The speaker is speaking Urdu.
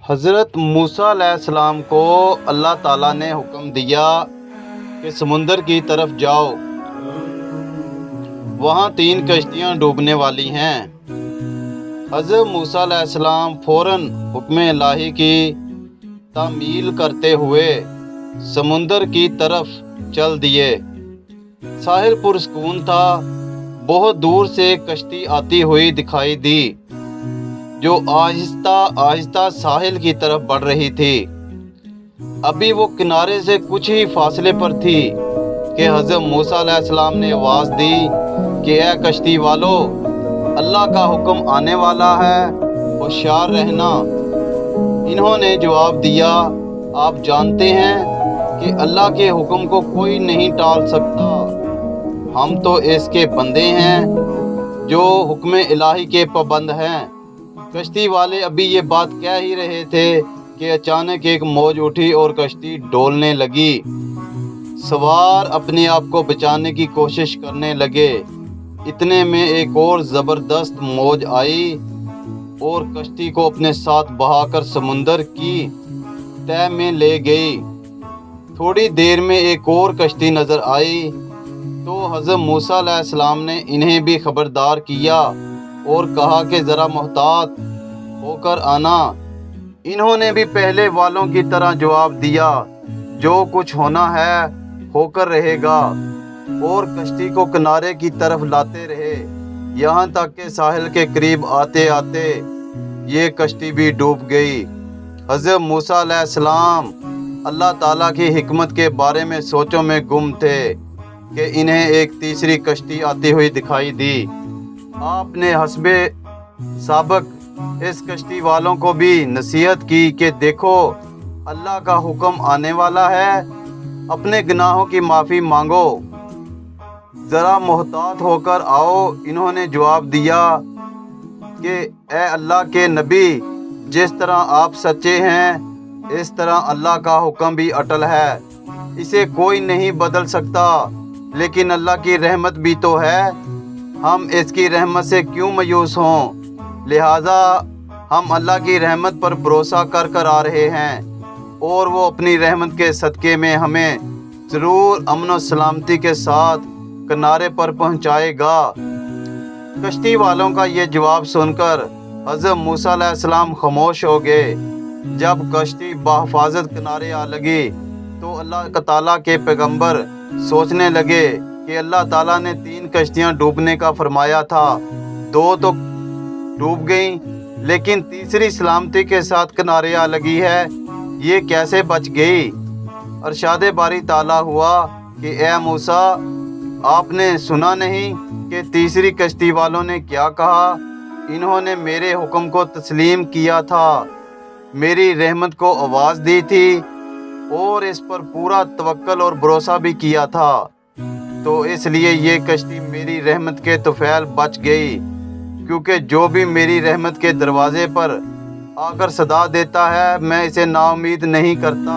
حضرت موسیٰ علیہ السلام کو اللہ تعالیٰ نے حکم دیا کہ سمندر کی طرف جاؤ، وہاں 3 کشتیاں ڈوبنے والی ہیں۔ حضرت موسیٰ علیہ السلام فوراً حکم الہی کی تعمیل کرتے ہوئے سمندر کی طرف چل دیے۔ ساحل پرسکون تھا۔ بہت دور سے کشتی آتی ہوئی دکھائی دی جو آہستہ آہستہ ساحل کی طرف بڑھ رہی تھی۔ ابھی وہ کنارے سے کچھ ہی فاصلے پر تھی کہ حضرت موسیٰ علیہ السلام نے آواز دی کہ اے کشتی والو، اللہ کا حکم آنے والا ہے، ہوشیار رہنا۔ انہوں نے جواب دیا، آپ جانتے ہیں کہ اللہ کے حکم کو کوئی نہیں ٹال سکتا، ہم تو اس کے بندے ہیں جو حکم الہی کے پابند ہیں۔ کشتی والے ابھی یہ بات کہہ ہی رہے تھے کہ اچانک ایک موج اٹھی اور کشتی ڈولنے لگی۔ سوار اپنے آپ کو بچانے کی کوشش کرنے لگے۔ اتنے میں ایک اور زبردست موج آئی اور کشتی کو اپنے ساتھ بہا کر سمندر کی تہہ میں لے گئی۔ تھوڑی دیر میں ایک اور کشتی نظر آئی تو حضرت موسیٰ علیہ السلام نے انہیں بھی خبردار کیا اور کہا کہ ذرا محتاط ہو کر آنا۔ انہوں نے بھی پہلے والوں کی طرح جواب دیا، جو کچھ ہونا ہے ہو کر رہے گا، اور کشتی کو کنارے کی طرف لاتے رہے، یہاں تک کہ ساحل کے قریب آتے آتے یہ کشتی بھی ڈوب گئی۔ حضرت موسیٰ علیہ السلام اللہ تعالیٰ کی حکمت کے بارے میں سوچوں میں گم تھے کہ انہیں ایک تیسری کشتی آتی ہوئی دکھائی دی۔ آپ نے حسب سابق اس کشتی والوں کو بھی نصیحت کی کہ دیکھو، اللہ کا حکم آنے والا ہے، اپنے گناہوں کی معافی مانگو، ذرا محتاط ہو کر آؤ۔ انہوں نے جواب دیا کہ اے اللہ کے نبی، جس طرح آپ سچے ہیں اس طرح اللہ کا حکم بھی اٹل ہے، اسے کوئی نہیں بدل سکتا، لیکن اللہ کی رحمت بھی تو ہے، ہم اس کی رحمت سے کیوں مایوس ہوں؟ لہٰذا ہم اللہ کی رحمت پر بھروسہ کر کر آ رہے ہیں، اور وہ اپنی رحمت کے صدقے میں ہمیں ضرور امن و سلامتی کے ساتھ کنارے پر پہنچائے گا۔ کشتی والوں کا یہ جواب سن کر حضرت موسیٰ علیہ السلام خاموش ہو گئے۔ جب کشتی بحفاظت کنارے آ لگی تو اللہ تعالیٰ کے پیغمبر سوچنے لگے کہ اللہ تعالیٰ نے 3 کشتیاں ڈوبنے کا فرمایا تھا، 2 تو ڈوب گئیں، لیکن تیسری سلامتی کے ساتھ کنارے آ لگی ہے، یہ کیسے بچ گئی؟ ارشاد باری تعالیٰ ہوا کہ اے موسیٰ، آپ نے سنا نہیں کہ تیسری کشتی والوں نے کیا کہا؟ انہوں نے میرے حکم کو تسلیم کیا تھا، میری رحمت کو آواز دی تھی، اور اس پر پورا توکل اور بھروسہ بھی کیا تھا، تو اس لیے یہ کشتی میری رحمت کے طفیل بچ گئی، کیونکہ جو بھی میری رحمت کے دروازے پر آ کر صدا دیتا ہے میں اسے نا امید نہیں کرتا۔